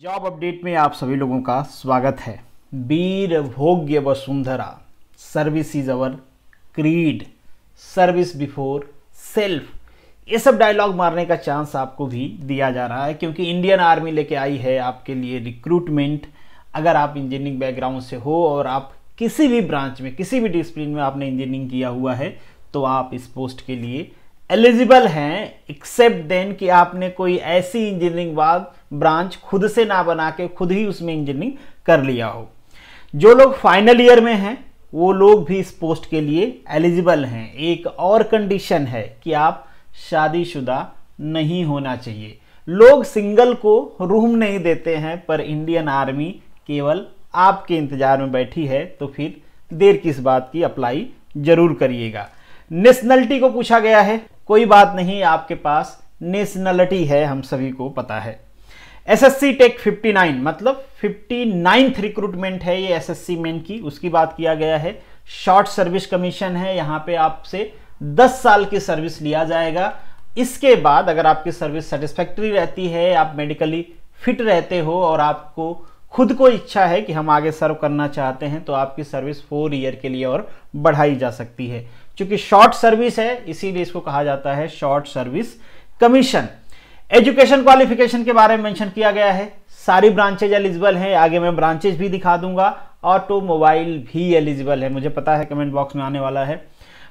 Job update में आप सभी लोगों का स्वागत है। वीर भोग्य Vasundhara, service is our creed, service before self, ये सब डायलॉग मारने का चांस आपको भी दिया जा रहा है क्योंकि इंडियन आर्मी लेके आई है आपके लिए रिक्रूटमेंट। अगर आप इंजीनियरिंग बैकग्राउंड से हो और आप किसी भी ब्रांच में, किसी भी डिसिप्लिन में आपने इंजीनियरिंग किया हुआ है तो आप इस पोस्ट के लिए एलिजिबल हैं, एक्सेप्ट देन कि आपने कोई ऐसी इंजीनियरिंग ब्रांच खुद से ना बना के खुद ही उसमें इंजीनियरिंग कर लिया हो। जो लोग फाइनल ईयर में हैं वो लोग भी इस पोस्ट के लिए एलिजिबल हैं। एक और कंडीशन है कि आप शादीशुदा नहीं होना चाहिए। लोग सिंगल को रूम नहीं देते हैं, पर इंडियन आर्मी केवल आपके इंतजार में बैठी है, तो फिर देर किस बात की, अप्लाई जरूर करिएगा। नेशनलिटी को पूछा गया है, कोई बात नहीं, आपके पास नेशनलिटी है, हम सभी को पता है। एसएससी टेक 59 मतलब 59th रिक्रूटमेंट है ये एसएससी मेन की, उसकी बात किया गया है। शॉर्ट सर्विस कमीशन है, यहाँ पे आपसे 10 साल की सर्विस लिया जाएगा। इसके बाद अगर आपकी सर्विस सेटिस्फैक्ट्री रहती है, आप मेडिकली फिट रहते हो और आपको खुद को इच्छा है कि हम आगे सर्व करना चाहते हैं, तो आपकी सर्विस 4 ईयर के लिए और बढ़ाई जा सकती है। क्योंकि शॉर्ट सर्विस है इसीलिए इसको कहा जाता है short service commission. Education qualification के बारे में मेंशन किया गया है। सारी ब्रांचेज एलिजिबल हैं, आगे मैं ब्रांचेज भी दिखा दूंगा। ऑटोमोबाइल भी एलिजिबल है, मुझे पता है कमेंट बॉक्स में आने वाला है।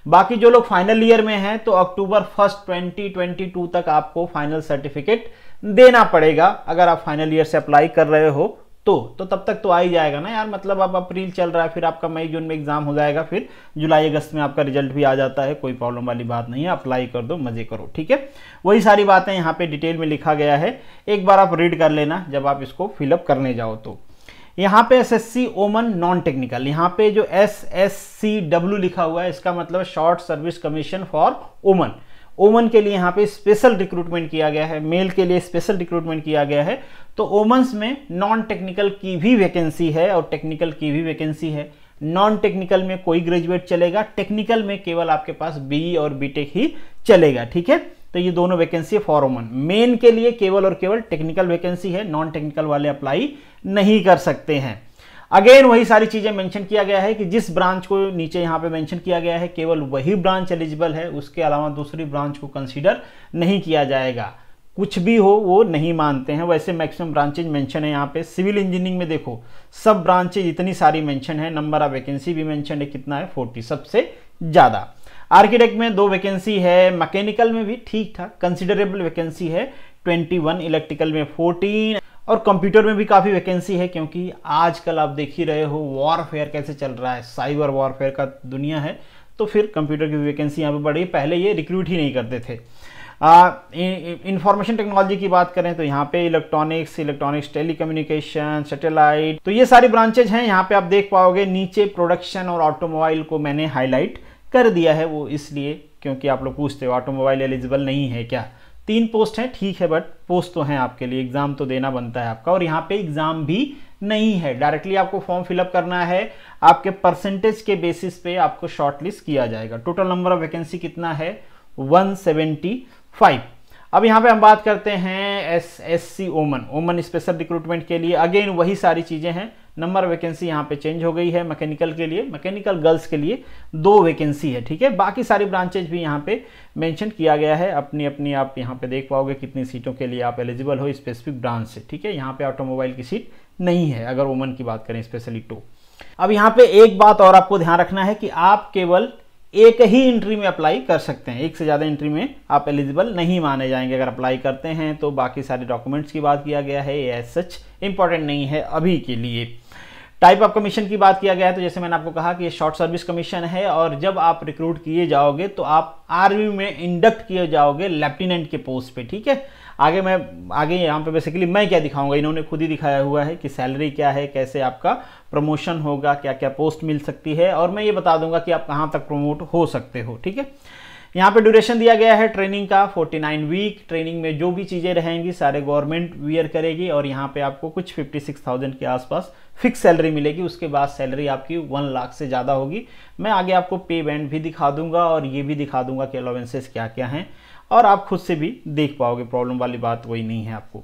बाकी जो लोग फाइनल ईयर में हैं तो अक्टूबर 1 2022 तक आपको फाइनल सर्टिफिकेट देना पड़ेगा। अगर आप फाइनल ईयर से अप्लाई कर रहे हो तो तब तक तो आ ही जाएगा ना यार। मतलब अब अप्रैल चल रहा है, फिर आपका मई जून में एग्जाम हो जाएगा, फिर जुलाई अगस्त में आपका रिजल्ट भी आ जाता है। कोई प्रॉब्लम वाली बात नहीं है, अप्लाई कर दो, मजे करो, ठीक है। वही सारी बातें यहाँ पे डिटेल में लिखा गया है, एक बार आप रीड कर लेना जब आप इसको फिलअप करने जाओ तो। यहाँ पे एसएससी ओमन नॉन टेक्निकल, यहाँ पे जो SSCW लिखा हुआ है इसका मतलब शॉर्ट सर्विस कमीशन फॉर ओमन। ओमन के लिए यहाँ पे स्पेशल रिक्रूटमेंट किया गया है, मेल के लिए स्पेशल रिक्रूटमेंट किया गया है। तो ओमन्स में नॉन टेक्निकल की भी वैकेंसी है और टेक्निकल की भी वैकेंसी है। नॉन टेक्निकल में कोई ग्रेजुएट चलेगा, टेक्निकल में केवल आपके पास BE और BTech ही चलेगा, ठीक है। तो ये दोनों वैकेंसी है फॉर ओमन। मेन के लिए केवल और केवल टेक्निकल वैकेंसी है, नॉन टेक्निकल वाले अप्लाई नहीं कर सकते हैं। अगेन वही सारी चीजें मेंशन किया गया है कि जिस ब्रांच को नीचे यहाँ पे मेंशन किया गया है केवल वही ब्रांच एलिजिबल है, उसके अलावा दूसरी ब्रांच को कंसीडर नहीं किया जाएगा। कुछ भी हो वो नहीं मानते हैं। वैसे मैक्सिमम ब्रांचेज मेंशन है यहाँ पे। सिविल इंजीनियरिंग में देखो सब ब्रांचेज इतनी सारी मेंशन है, नंबर ऑफ वैकेंसी भी मेंशन है, कितना है 40, सबसे ज्यादा। आर्किटेक्ट में 2 वैकेंसी है, मैकेनिकल में भी ठीक ठाक कंसिडरेबल वैकेंसी है 21, इलेक्ट्रिकल में 14 और कंप्यूटर में भी काफ़ी वैकेंसी है क्योंकि आजकल आप देख ही रहे हो वॉरफेयर कैसे चल रहा है, साइबर वॉरफेयर का दुनिया है, तो फिर कंप्यूटर की वैकेंसी यहाँ पे बढ़ी। पहले ये रिक्रूट ही नहीं करते थे। इंफॉर्मेशन टेक्नोलॉजी की बात करें तो यहाँ पे इलेक्ट्रॉनिक्स, टेलीकम्युनिकेशन, सैटेलाइट, तो ये सारी ब्रांचेज हैं। यहाँ पे आप देख पाओगे नीचे प्रोडक्शन और ऑटोमोबाइल को मैंने हाईलाइट कर दिया है, वो इसलिए क्योंकि आप लोग पूछते हो ऑटोमोबाइल एलिजिबल नहीं है क्या। 3 पोस्ट हैं, ठीक है, बट पोस्ट तो हैं आपके लिए, एग्जाम तो देना बनता है आपका। और यहाँ पे एग्जाम भी नहीं है, डायरेक्टली आपको फॉर्म फिलअप करना है। आपके परसेंटेज के बेसिस पे आपको शॉर्टलिस्ट किया जाएगा। टोटल नंबर ऑफ वैकेंसी कितना है 175। अब यहाँ पे हम बात करते हैं SSC ओमन स्पेशल रिक्रूटमेंट के लिए। अगेन वही सारी चीजें हैं, नंबर वैकेंसी यहाँ पे चेंज हो गई है। मैकेनिकल के लिए, मैकेनिकल गर्ल्स के लिए 2 वैकेंसी है, ठीक है। बाकी सारी ब्रांचेज भी यहाँ पे मेंशन किया गया है, अपनी अपनी आप यहाँ पे देख पाओगे कितनी सीटों के लिए आप एलिजिबल हो स्पेसिफिक ब्रांच से, ठीक है। यहाँ पे ऑटोमोबाइल की सीट नहीं है अगर वुमन की बात करें स्पेशली तो। अब यहाँ पे एक बात और आपको ध्यान रखना है कि आप केवल एक ही एंट्री में अप्लाई कर सकते हैं, एक से ज़्यादा एंट्री में आप एलिजिबल नहीं माने जाएंगे अगर अप्लाई करते हैं तो। बाकी सारे डॉक्यूमेंट्स की बात किया गया है, ये एज सच इंपॉर्टेंट नहीं है अभी के लिए। टाइप ऑफ कमीशन की बात किया गया है तो जैसे मैंने आपको कहा कि ये शॉर्ट सर्विस कमीशन है और जब आप रिक्रूट किए जाओगे तो आप आर्मी में इंडक्ट किए जाओगे लेफ्टिनेंट के पोस्ट पे, ठीक है। आगे यहाँ पे बेसिकली मैं क्या दिखाऊंगा, इन्होंने खुद ही दिखाया हुआ है कि सैलरी क्या है, कैसे आपका प्रमोशन होगा, क्या क्या पोस्ट मिल सकती है, और मैं ये बता दूंगा कि आप कहाँ तक प्रमोट हो सकते हो, ठीक है। यहाँ पे ड्यूरेशन दिया गया है ट्रेनिंग का 49 वीक। ट्रेनिंग में जो भी चीज़ें रहेंगी सारे गवर्नमेंट वियर करेगी और यहाँ पे आपको कुछ 56,000 के आसपास फिक्स सैलरी मिलेगी। उसके बाद सैलरी आपकी 1 लाख से ज़्यादा होगी। मैं आगे आपको पे बैंड भी दिखा दूंगा और ये भी दिखा दूंगा कि अलाउंसेस क्या क्या हैं और आप खुद से भी देख पाओगे, प्रॉब्लम वाली बात वही नहीं है आपको।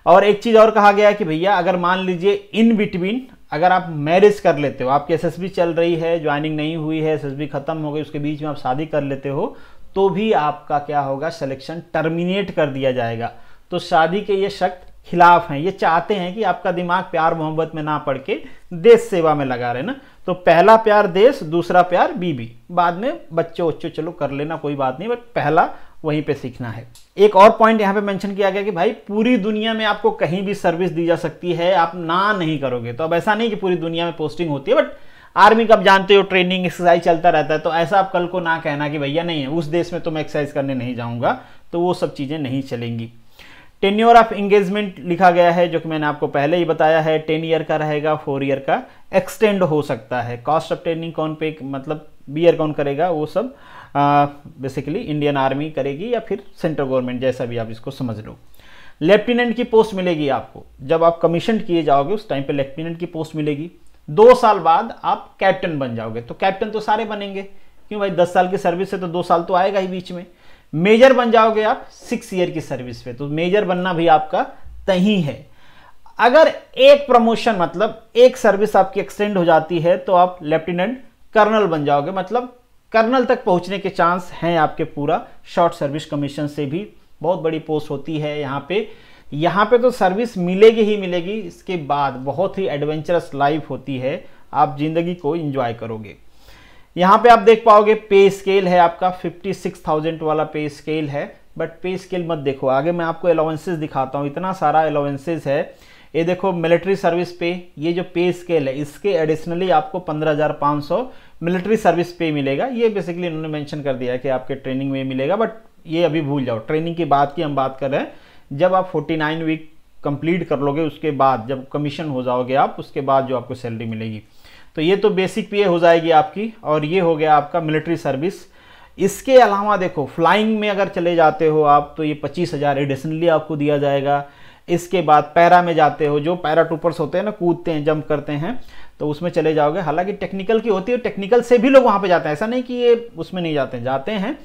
और एक चीज़ और कहा गया है कि भैया अगर मान लीजिए इन बिटवीन अगर आप मैरिज कर लेते हो, आपकी एसएसबी चल रही है, ज्वाइनिंग नहीं हुई है, एसएसबी खत्म हो गई, उसके बीच में आप शादी कर लेते हो, तो भी आपका क्या होगा, सिलेक्शन टर्मिनेट कर दिया जाएगा। तो शादी के ये सख्त खिलाफ हैं, ये चाहते हैं कि आपका दिमाग प्यार मोहब्बत में ना पड़ के देश सेवा में लगा रहे ना। तो पहला प्यार देश, दूसरा प्यार बीबी, बाद में बच्चे वच्चे चलो कर लेना कोई बात नहीं, बट पहला वहीं पे सीखना है। एक और पॉइंट यहाँ पे मेंशन किया गया कि भाई पूरी दुनिया में आपको कहीं भी सर्विस दी जा सकती है, आप ना नहीं करोगे। तो अब ऐसा नहीं कि पूरी दुनिया में पोस्टिंग होती है, बट आर्मी का आप जानते हो ट्रेनिंग एक्सरसाइज चलता रहता है, तो ऐसा आप कल को ना कहना कि भैया नहीं है उस देश में तो मैं एक्सरसाइज करने नहीं जाऊँगा, तो वो सब चीज़ें नहीं चलेंगी। टेन्योर ऑफ एंगेजमेंट लिखा गया है, जो कि मैंने आपको पहले ही बताया है, 10 ईयर का रहेगा, 4 ईयर का एक्सटेंड हो सकता है। कॉस्ट ऑफ ट्रेनिंग कौन पे, मतलब बीयर कौन करेगा, वो सब बेसिकली इंडियन आर्मी करेगी या फिर सेंट्रल गवर्नमेंट, जैसा भी आप इसको समझ लो। लेफ्टिनेंट की पोस्ट मिलेगी आपको, जब आप कमीशन किए जाओगे उस टाइम पे लेफ्टिनेंट की पोस्ट मिलेगी। 2 साल बाद आप कैप्टन बन जाओगे। तो कैप्टन तो सारे बनेंगे, क्यों भाई 10 साल की सर्विस है तो 2 साल तो आएगा ही बीच में। मेजर बन जाओगे आप 6 ईयर की सर्विस पे, तो मेजर बनना भी आपका तय है। अगर एक प्रमोशन मतलब एक सर्विस आपकी एक्सटेंड हो जाती है तो आप लेफ्टिनेंट कर्नल बन जाओगे, मतलब कर्नल तक पहुंचने के चांस हैं आपके पूरा शॉर्ट सर्विस कमीशन से भी। बहुत बड़ी पोस्ट होती है यहाँ पे तो सर्विस मिलेगी ही मिलेगी। इसके बाद बहुत ही एडवेंचरस लाइफ होती है, आप जिंदगी को एंजॉय करोगे। यहाँ पे आप देख पाओगे पे स्केल है आपका 56,000 वाला पे स्केल है, बट पे स्केल मत देखो, आगे मैं आपको अलाउंसेस दिखाता हूँ, इतना सारा अलाउंसेस है। ये देखो मिलिट्री सर्विस पे, ये जो पे स्केल है इसके एडिशनली आपको 15,500 मिलिट्री सर्विस पे मिलेगा। ये बेसिकली इन्होंने मेंशन कर दिया है कि आपके ट्रेनिंग में मिलेगा, बट ये अभी भूल जाओ, ट्रेनिंग की बात की हम बात कर रहे हैं। जब आप 49 वीक कंप्लीट कर लोगे उसके बाद जब कमीशन हो जाओगे आप, उसके बाद जो आपको सैलरी मिलेगी। तो ये तो बेसिक पे हो जाएगी आपकी, और ये हो गया आपका मिलिट्री सर्विस। इसके अलावा देखो फ्लाइंग में अगर चले जाते हो आप तो ये 25,000 एडिशनली आपको दिया जाएगा। इसके बाद पैरा में जाते हो, जो पैरा ट्रूपर्स होते हैं ना, कूदते हैं, जंप करते हैं, तो उसमें चले जाओगे। हालांकि टेक्निकल की होती है, टेक्निकल से भी लोग वहाँ पे जाते हैं, ऐसा नहीं कि ये उसमें नहीं जाते हैं।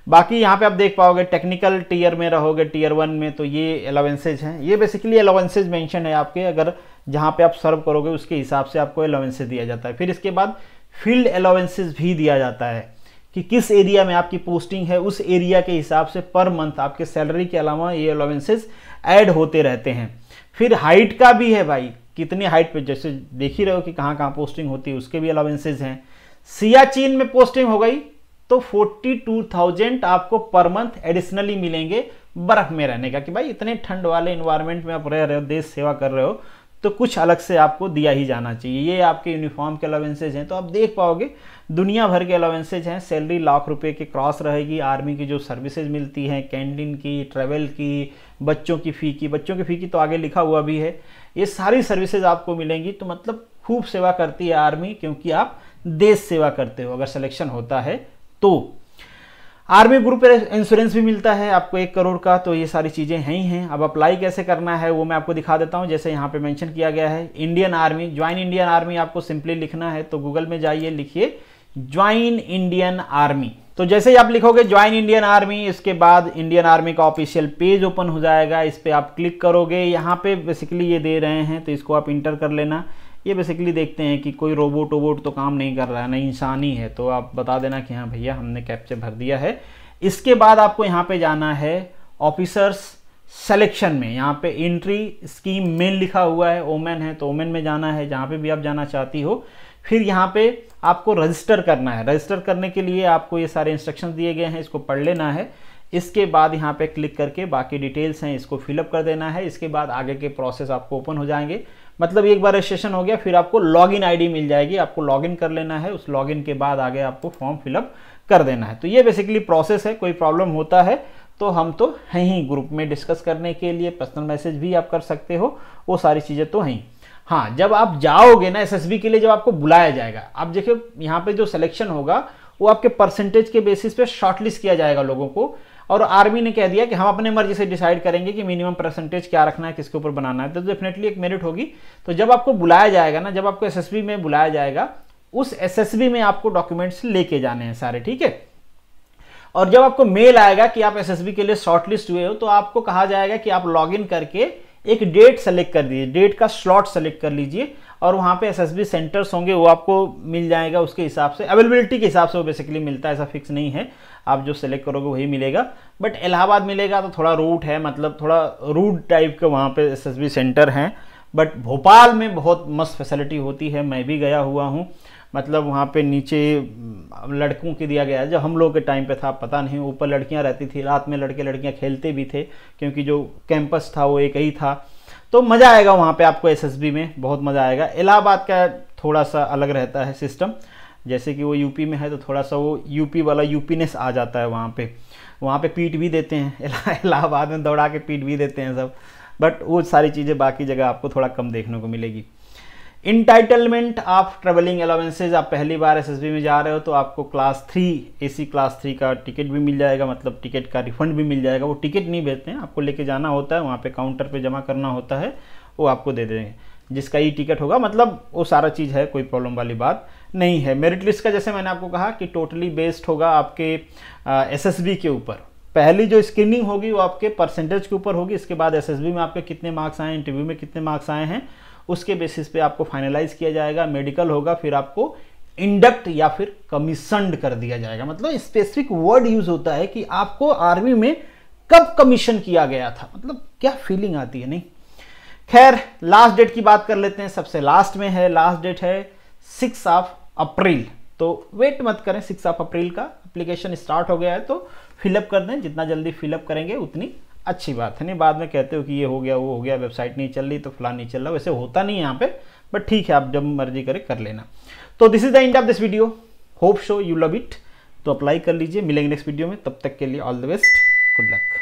बाकी यहाँ पे आप देख पाओगे टेक्निकल टीयर में रहोगे, टीयर 1 में, तो ये अलावेंसेज हैं। ये बेसिकली अलावेंसेज मेंशन है आपके, अगर जहाँ पे आप सर्व करोगे उसके हिसाब से आपको अलावेंसेज दिया जाता है। फिर इसके बाद फील्ड अलावेंसेज भी दिया जाता है कि किस एरिया में आपकी पोस्टिंग है, उस एरिया के हिसाब से पर मंथ आपके सैलरी के अलावा ये अलावेंसेज ऐड होते रहते हैं। फिर हाइट का भी है भाई, कितनी हाइट पे, जैसे देख ही रहे हो कि कहाँ कहाँ पोस्टिंग होती है, उसके भी अलावेंसेज हैं। सियाचिन में पोस्टिंग हो गई तो 42,000 आपको पर मंथ एडिशनली मिलेंगे बर्फ में रहने का, कि भाई इतने ठंड वाले इन्वायरमेंट में आप रह रहे हो, देश सेवा कर रहे हो, तो कुछ अलग से आपको दिया ही जाना चाहिए। ये आपके यूनिफॉर्म के अलावेंसेज हैं। तो आप देख पाओगे दुनिया भर के अलावेंसेज हैं। सैलरी लाख रुपए के क्रॉस रहेगी। आर्मी की जो सर्विसेज मिलती हैं, कैंटीन की, ट्रैवल की, बच्चों की फ़ी की तो आगे लिखा हुआ भी है। ये सारी सर्विसेज आपको मिलेंगी। तो मतलब खूब सेवा करती है आर्मी, क्योंकि आप देश सेवा करते हो। अगर सिलेक्शन होता है तो आर्मी ग्रुप इंश्योरेंस भी मिलता है आपको 1 करोड़ का। तो ये सारी चीज़ें हैं ही हैं। अब अप्लाई कैसे करना है वो मैं आपको दिखा देता हूँ। जैसे यहाँ पे मेंशन किया गया है Indian army, join Indian army आपको सिंपली लिखना है। तो गूगल में जाइए, लिखिए ज्वाइन इंडियन आर्मी। तो जैसे ही आप लिखोगे ज्वाइन इंडियन आर्मी, इसके बाद इंडियन आर्मी का ऑफिशियल पेज ओपन हो जाएगा। इस पर आप क्लिक करोगे, यहाँ पे बेसिकली ये दे रहे हैं, तो इसको आप इंटर कर लेना। ये बेसिकली देखते हैं कि कोई रोबोट तो काम नहीं कर रहा है, नहीं इंसान ही है, तो आप बता देना कि हाँ भैया हमने कैप्चर भर दिया है। इसके बाद आपको यहाँ पे जाना है ऑफिसर्स सिलेक्शन में। यहाँ पे एंट्री स्कीम मेन लिखा हुआ है, ओमेन है तो ओमेन में जाना है, जहाँ पे भी आप जाना चाहती हो। फिर यहाँ पे आपको रजिस्टर करना है। रजिस्टर करने के लिए आपको ये सारे इंस्ट्रक्शंस दिए गए हैं, इसको पढ़ लेना है। इसके बाद यहाँ पे क्लिक करके बाकी डिटेल्स हैं इसको फिलअप कर देना है। इसके बाद आगे के प्रोसेस आपको ओपन हो जाएंगे। मतलब एक बार रजिस्ट्रेशन हो गया फिर आपको लॉगिन आईडी मिल जाएगी, आपको लॉगिन कर लेना है। उस लॉगिन के बाद आगे आपको फॉर्म फिलअप कर देना है। तो ये बेसिकली प्रोसेस है। कोई प्रॉब्लम होता है तो हम तो हैं ही ग्रुप में डिस्कस करने के लिए, पर्सनल मैसेज भी आप कर सकते हो, वो सारी चीज़ें तो हैं। हाँ, जब आप जाओगे ना एसएसबी के लिए, जब आपको बुलाया जाएगा, आप देखिए यहाँ पे जो सिलेक्शन होगा वो आपके परसेंटेज के बेसिस पे शॉर्टलिस्ट किया जाएगा लोगों को। और आर्मी ने कह दिया कि हम अपने मर्जी से डिसाइड करेंगे कि मिनिमम परसेंटेज क्या रखना है, किसके ऊपर बनाना है। तो डेफिनेटली एक मेरिट होगी। तो जब आपको बुलाया जाएगा ना, जब आपको एसएसबी में बुलाया जाएगा, उस एसएसबी में आपको डॉक्यूमेंट्स लेके जाने हैं सारे, ठीक है। और जब आपको मेल आएगा कि आप एसएसबी के लिए शॉर्टलिस्ट हुए हो, तो आपको कहा जाएगा कि आप लॉगिन करके एक डेट सेलेक्ट कर दीजिए, डेट का स्लॉट सेलेक्ट कर लीजिए और वहाँ पे एसएसबी सेंटर्स होंगे, वो आपको मिल जाएगा उसके हिसाब से, अवेलेबिलिटी के हिसाब से वो बेसिकली मिलता है, ऐसा फिक्स नहीं है, आप जो सेलेक्ट करोगे वही मिलेगा। बट इलाहाबाद मिलेगा तो थोड़ा रूट है, मतलब थोड़ा रूट टाइप के वहाँ पे एसएसबी सेंटर हैं। बट भोपाल में बहुत मस्त फैसिलिटी होती है, मैं भी गया हुआ हूँ, मतलब वहाँ पे नीचे लड़कों के दिया गया है, जब हम लोग के टाइम पे था पता नहीं, ऊपर लड़कियाँ रहती थी, रात में लड़के लड़कियाँ खेलते भी थे, क्योंकि जो कैंपस था वो एक ही था। तो मज़ा आएगा वहाँ पे आपको एसएसबी में, बहुत मज़ा आएगा। इलाहाबाद का थोड़ा सा अलग रहता है सिस्टम, जैसे कि वो यूपी में है तो थोड़ा सा वो यूपी वाला यूपीनेस आ जाता है वहाँ पे पीट भी देते हैं, इलाहाबाद में दौड़ा के पीट भी देते हैं सब, बट वो सारी चीज़ें बाकी जगह आपको थोड़ा कम देखने को मिलेगी। इंटाइटलमेंट ऑफ ट्रेवलिंग अलाउंसेज, आप पहली बार एसएसबी में जा रहे हो तो आपको क्लास 3 एसी क्लास 3 का टिकट भी मिल जाएगा, मतलब टिकट का रिफंड भी मिल जाएगा। वो टिकट नहीं भेजते हैं, आपको लेके जाना होता है, वहाँ पे काउंटर पे जमा करना होता है, वो आपको दे देंगे, जिसका ई टिकट होगा, मतलब वो सारा चीज़ है, कोई प्रॉब्लम वाली बात नहीं है। मेरिट लिस्ट का जैसे मैंने आपको कहा कि टोटली बेस्ड होगा आपके एसएसबी के ऊपर। पहली जो स्क्रीनिंग होगी वो आपके परसेंटेज के ऊपर होगी, इसके बाद एसएसबी में आपके कितने मार्क्स आए, इंटरव्यू में कितने मार्क्स आए हैं, उसके बेसिस पे आपको फाइनलाइज किया जाएगा। मेडिकल होगा, फिर आपको इंडक्ट या फिर कमीशनड कर दिया जाएगा। मतलब स्पेसिफिक वर्ड यूज होता है कि आपको आर्मी में कब कमीशन किया गया था, मतलब क्या फीलिंग आती है। नहीं, खैर लास्ट डेट की बात कर लेते हैं, सबसे लास्ट में है, लास्ट डेट है 6 अप्रैल। तो वेट मत करें, 6 अप्रैल का एप्लीकेशन स्टार्ट हो गया है तो फिलअप कर दें, जितना जल्दी फिलअप करेंगे उतनी अच्छी बात है। नहीं बाद में कहते हो कि ये हो गया वो हो गया, वेबसाइट नहीं चल रही तो फलान नहीं चल रहा, वैसे होता नहीं है यहाँ पे, बट ठीक है, आप जब मर्जी करें कर लेना। तो this is the end of this video, hope so you love it. तो अप्लाई कर लीजिए, मिलेंगे नेक्स्ट वीडियो में, तब तक के लिए all the best, good luck.